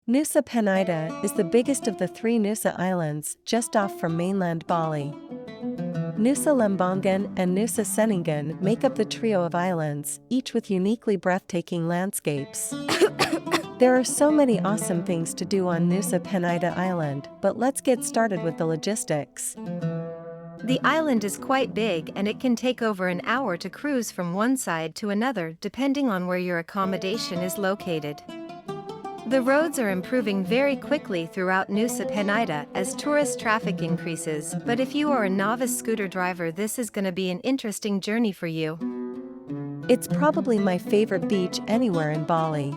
Nusa Penida is the biggest of the three Nusa Islands just off from mainland Bali. Nusa Lembongan and Nusa Penida make up the trio of islands, each with uniquely breathtaking landscapes. There are so many awesome things to do on Nusa Penida Island, but let's get started with the logistics. The island is quite big and it can take over an hour to cruise from one side to another depending on where your accommodation is located. The roads are improving very quickly throughout Nusa Penida as tourist traffic increases, but if you are a novice scooter driver, this is going to be an interesting journey for you. It's probably my favorite beach anywhere in Bali.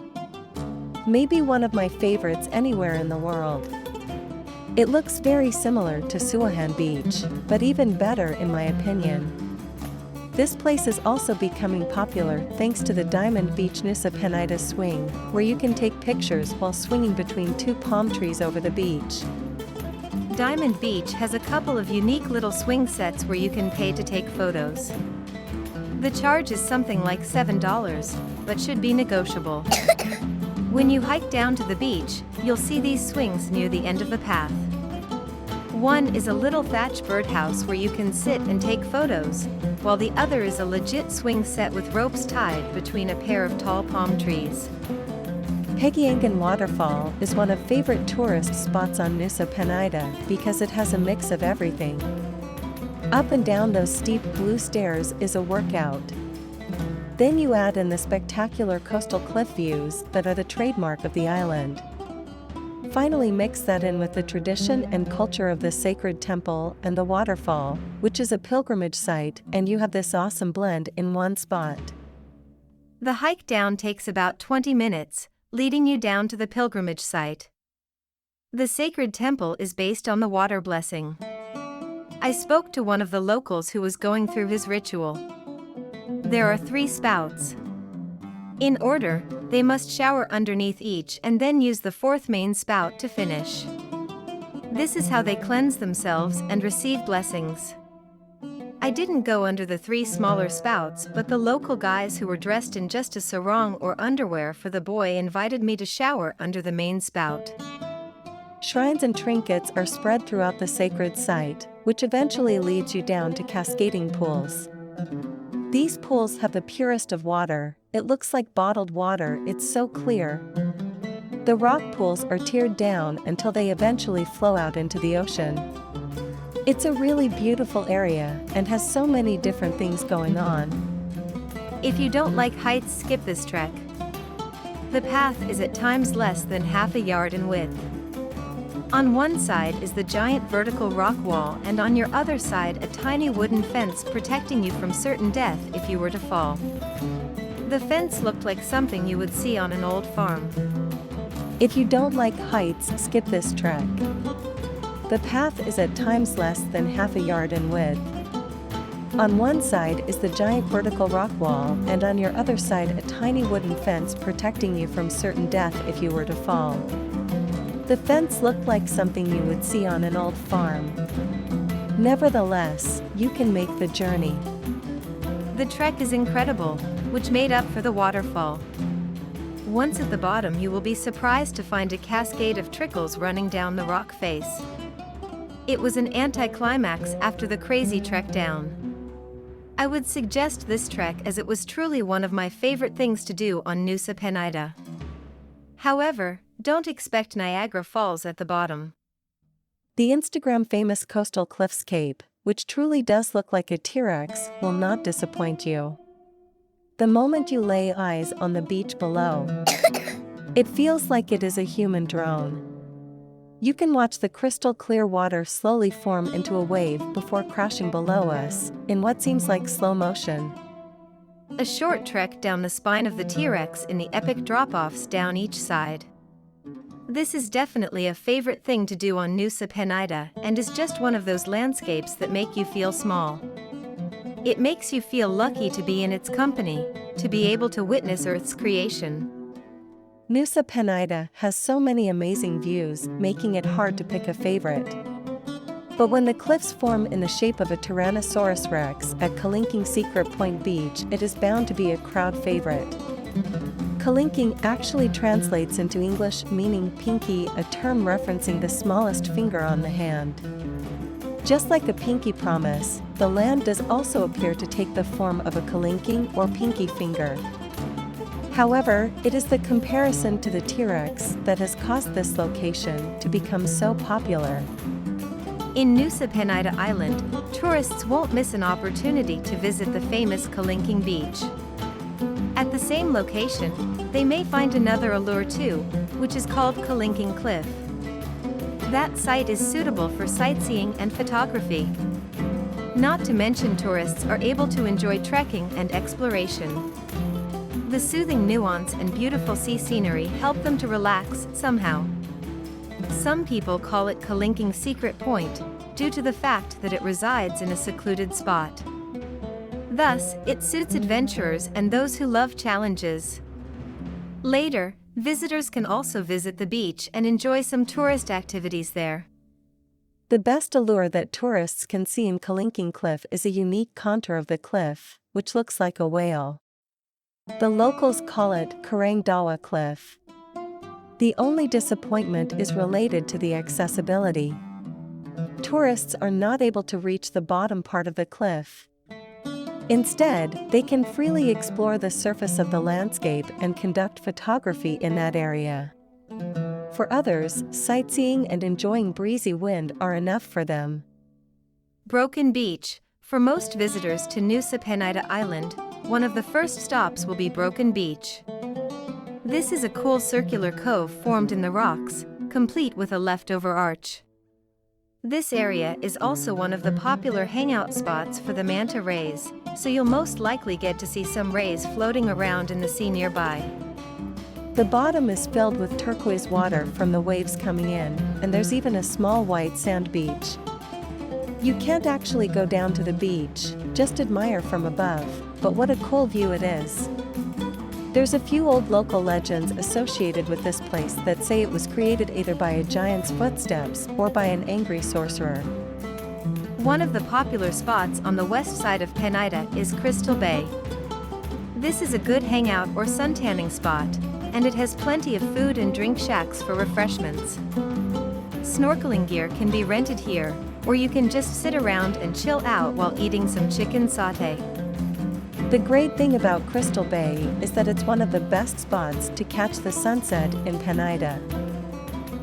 Maybe one of my favorites anywhere in the world. It looks very similar to Suahan Beach, but even better in my opinion. This place is also becoming popular thanks to the Diamond Beach Nusa Penida swing, where you can take pictures while swinging between two palm trees over the beach. Diamond Beach has a couple of unique little swing sets where you can pay to take photos. The charge is something like $7, but should be negotiable. When you hike down to the beach, you'll see these swings near the end of the path. One is a little thatched birdhouse where you can sit and take photos, while the other is a legit swing set with ropes tied between a pair of tall palm trees. Hegiangan Waterfall is one of favorite tourist spots on Nusa Penida because it has a mix of everything. Up and down those steep blue stairs is a workout. Then you add in the spectacular coastal cliff views that are the trademark of the island. Finally mix that in with the tradition and culture of the sacred temple and the waterfall, which is a pilgrimage site, and you have this awesome blend in one spot. The hike down takes about 20 minutes, leading you down to the pilgrimage site. The sacred temple is based on the water blessing. I spoke to one of the locals who was going through his ritual. There are 3 spouts. In order, they must shower underneath each and then use the 4th main spout to finish. This is how they cleanse themselves and receive blessings. I didn't go under the 3 smaller spouts, but the local guys who were dressed in just a sarong or underwear for the boy invited me to shower under the main spout. Shrines and trinkets are spread throughout the sacred site, which eventually leads you down to cascading pools. These pools have the purest of water. It looks like bottled water, it's so clear. The rock pools are tiered down until they eventually flow out into the ocean. It's a really beautiful area and has so many different things going on. If you don't like heights, skip this trek. The path is at times less than half a yard in width. On one side is the giant vertical rock wall, and on your other side a tiny wooden fence protecting you from certain death if you were to fall. The fence looked like something you would see on an old farm. If you don't like heights, skip this trek. The path is at times less than half a yard in width. On one side is the giant vertical rock wall, and on your other side a tiny wooden fence protecting you from certain death if you were to fall. The fence looked like something you would see on an old farm. Nevertheless, you can make the journey. The trek is incredible, which made up for the waterfall. Once at the bottom, you will be surprised to find a cascade of trickles running down the rock face. It was an anticlimax after the crazy trek down. I would suggest this trek as it was truly one of my favorite things to do on Nusa Penida. However, don't expect Niagara Falls at the bottom. The Instagram famous coastal cliffscape, which truly does look like a T-Rex, will not disappoint you. The moment you lay eyes on the beach below, it feels like it is a human drone. You can watch the crystal clear water slowly form into a wave before crashing below us, in what seems like slow motion. A short trek down the spine of the T-Rex in the epic drop-offs down each side. This is definitely a favorite thing to do on Nusa Penida and is just one of those landscapes that make you feel small. It makes you feel lucky to be in its company, to be able to witness Earth's creation. Nusa Penida has so many amazing views, making it hard to pick a favorite. But when the cliffs form in the shape of a Tyrannosaurus Rex at Kalinking Secret Point Beach, it is bound to be a crowd favorite. Kalinking actually translates into English meaning pinky, a term referencing the smallest finger on the hand. Just like a pinky promise, the land does also appear to take the form of a kalinking or pinky finger. However, it is the comparison to the T-Rex that has caused this location to become so popular. In Nusa Penida Island, tourists won't miss an opportunity to visit the famous Kalinking Beach. At the same location, they may find another allure too, which is called Kalinking Cliff. That site is suitable for sightseeing and photography. Not to mention tourists are able to enjoy trekking and exploration. The soothing nuance and beautiful sea scenery help them to relax somehow. Some people call it Kalinking Secret Point, due to the fact that it resides in a secluded spot. Thus, it suits adventurers and those who love challenges. Later, visitors can also visit the beach and enjoy some tourist activities there. The best allure that tourists can see in Kalinking Cliff is a unique contour of the cliff, which looks like a whale. The locals call it Karangdawa Cliff. The only disappointment is related to the accessibility. Tourists are not able to reach the bottom part of the cliff. Instead, they can freely explore the surface of the landscape and conduct photography in that area. For others, sightseeing and enjoying breezy wind are enough for them. Broken Beach. For most visitors to Nusa Penida Island, one of the first stops will be Broken Beach. This is a cool circular cove formed in the rocks, complete with a leftover arch. This area is also one of the popular hangout spots for the manta rays, so you'll most likely get to see some rays floating around in the sea nearby. The bottom is filled with turquoise water from the waves coming in, and there's even a small white sand beach. You can't actually go down to the beach, just admire from above, but what a cool view it is. There's a few old local legends associated with this place that say it was created either by a giant's footsteps or by an angry sorcerer. One of the popular spots on the west side of Penida is Crystal Bay. This is a good hangout or suntanning spot, and it has plenty of food and drink shacks for refreshments. Snorkeling gear can be rented here, or you can just sit around and chill out while eating some chicken sauté. The great thing about Crystal Bay is that it's one of the best spots to catch the sunset in Penida.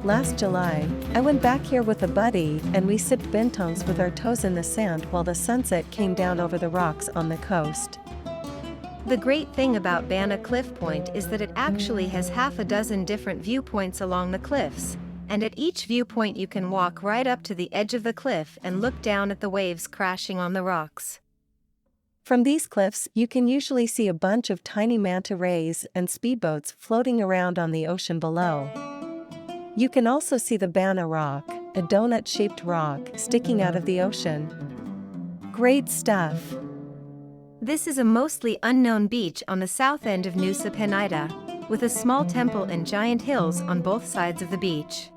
Last July, I went back here with a buddy and we sipped bintongs with our toes in the sand while the sunset came down over the rocks on the coast. The great thing about Bana Cliff Point is that it actually has half a dozen different viewpoints along the cliffs, and at each viewpoint you can walk right up to the edge of the cliff and look down at the waves crashing on the rocks. From these cliffs, you can usually see a bunch of tiny manta rays and speedboats floating around on the ocean below. You can also see the Bana Rock, a donut-shaped rock sticking out of the ocean. Great stuff! This is a mostly unknown beach on the south end of Nusa Penida, with a small temple and giant hills on both sides of the beach.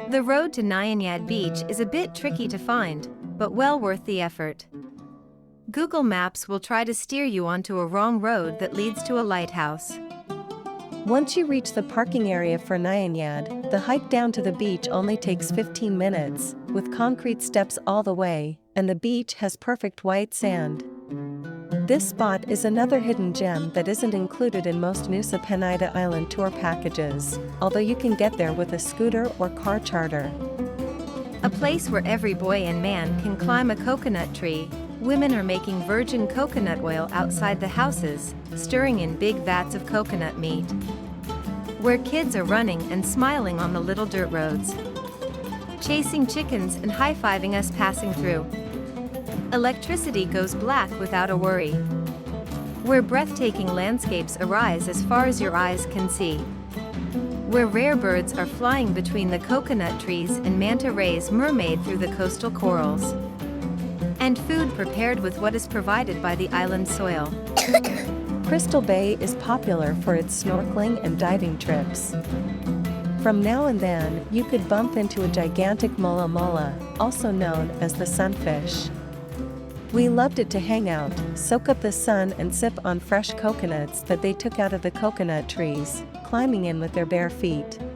The road to Nyanyad Beach is a bit tricky to find, but well worth the effort. Google Maps will try to steer you onto a wrong road that leads to a lighthouse. Once you reach the parking area for Nyanyad, the hike down to the beach only takes 15 minutes, with concrete steps all the way, and the beach has perfect white sand. This spot is another hidden gem that isn't included in most Nusa Penida Island tour packages, although you can get there with a scooter or car charter. A place where every boy and man can climb a coconut tree. Women are making virgin coconut oil outside the houses, stirring in big vats of coconut meat. Where kids are running and smiling on the little dirt roads, chasing chickens and high-fiving us passing through. Electricity goes black without a worry. Where breathtaking landscapes arise as far as your eyes can see. Where rare birds are flying between the coconut trees and manta rays mermaid through the coastal corals. And food prepared with what is provided by the island soil. Crystal Bay is popular for its snorkeling and diving trips. From now and then, you could bump into a gigantic mola mola, also known as the sunfish. We loved it to hang out, soak up the sun and sip on fresh coconuts that they took out of the coconut trees, climbing in with their bare feet.